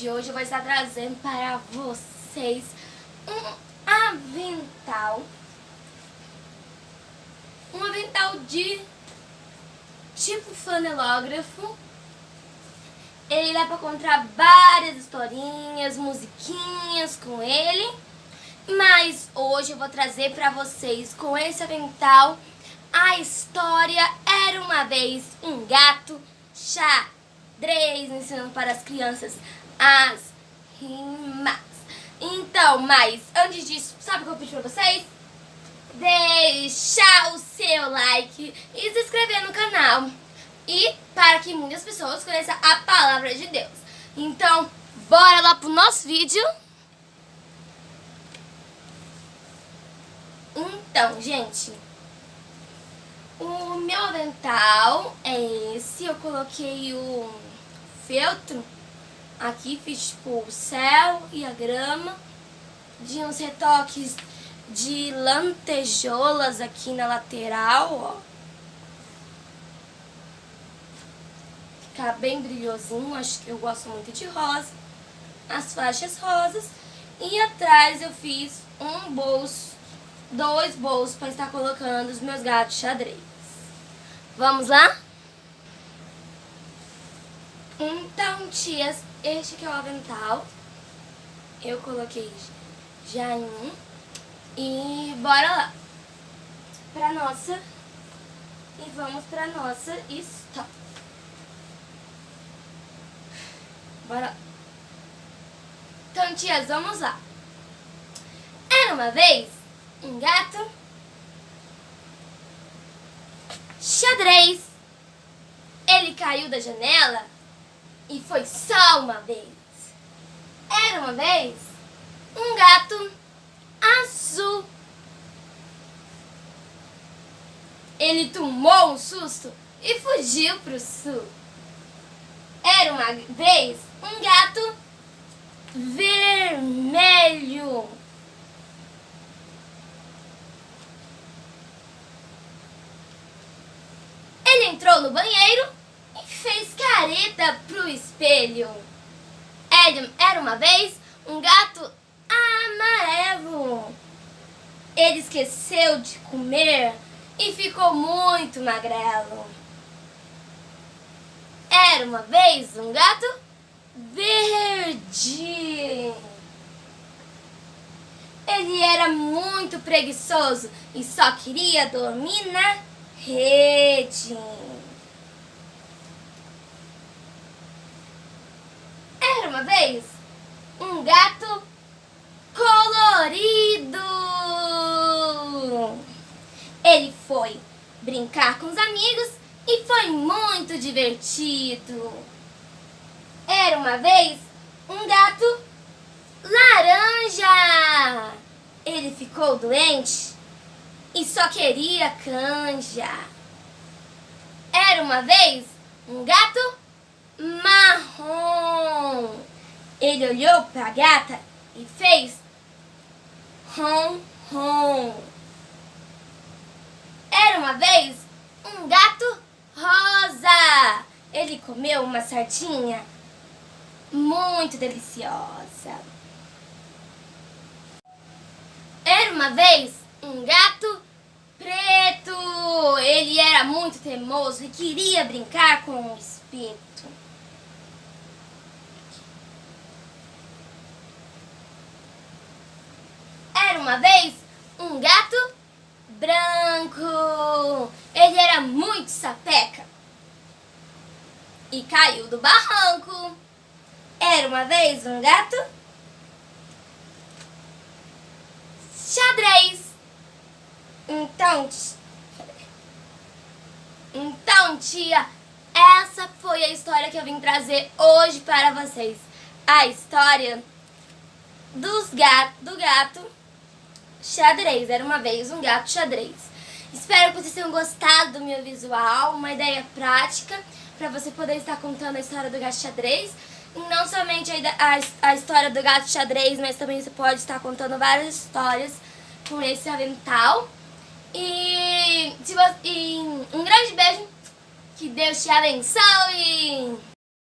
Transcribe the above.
de hoje eu vou estar trazendo para vocês um avental. Um avental de tipo flanelógrafo. Ele dá para contar várias historinhas, musiquinhas com ele. Mas hoje eu vou trazer para vocês com esse avental a história Era uma vez um gato xadrez, ensinando para as crianças as rimas. Então, mas antes disso, sabe o que eu pedi para vocês? Deixar o seu like e se inscrever no canal. E para que muitas pessoas conheçam a palavra de Deus. Então, bora lá pro nosso vídeo. Então, gente, o meu avental é esse. Eu coloquei o feltro aqui, fiz tipo o céu e a grama. De uns retoques de lantejoulas aqui na lateral, ó. Ficar bem brilhosinho, acho que eu gosto muito de rosa. As faixas rosas. E atrás eu fiz um bolso, 2 bolsos para estar colocando os meus gatos xadrez. Vamos lá? Então, tias, este aqui é o avental. Eu coloquei já em um. E bora lá pra nossa. E vamos pra nossa história. Bora lá. Então, tias, vamos lá. Era uma vez um gato xadrez. Ele caiu da janela e foi só uma vez. Era uma vez um gato azul. Ele tomou um susto e fugiu pro sul. Era uma vez um gato vermelho. Ele entrou no banheiro e fez careta pro espelho. Era uma vez um gato amarelo. Ele esqueceu de comer e ficou muito magrelo. Era uma vez um gato verde. Ele era muito preguiçoso e só queria dormir na rede. Era uma vez um gato colorido. Ele foi brincar com os amigos e foi muito divertido. Era uma vez um gato laranja. Ele ficou doente e só queria canja. Era uma vez um gato marrom. Ele olhou para a gata e fez ron, ron. Era uma vez um gato rosa. Ele comeu uma sardinha muito deliciosa. Era uma vez um gato preto. Ele era muito teimoso e queria brincar com um espeto. Era uma vez um gato branco. Ele era muito sapeca e caiu do barranco. Era uma vez um gato xadrez. Então, tia, essa foi a história que eu vim trazer hoje para vocês. A história do gato xadrez. Era uma vez um gato xadrez. Espero que vocês tenham gostado do meu visual, uma ideia prática para você poder estar contando a história do gato xadrez. E não somente a história do gato xadrez, mas também você pode estar contando várias histórias com esse avental. E um grande beijo, que Deus te abençoe!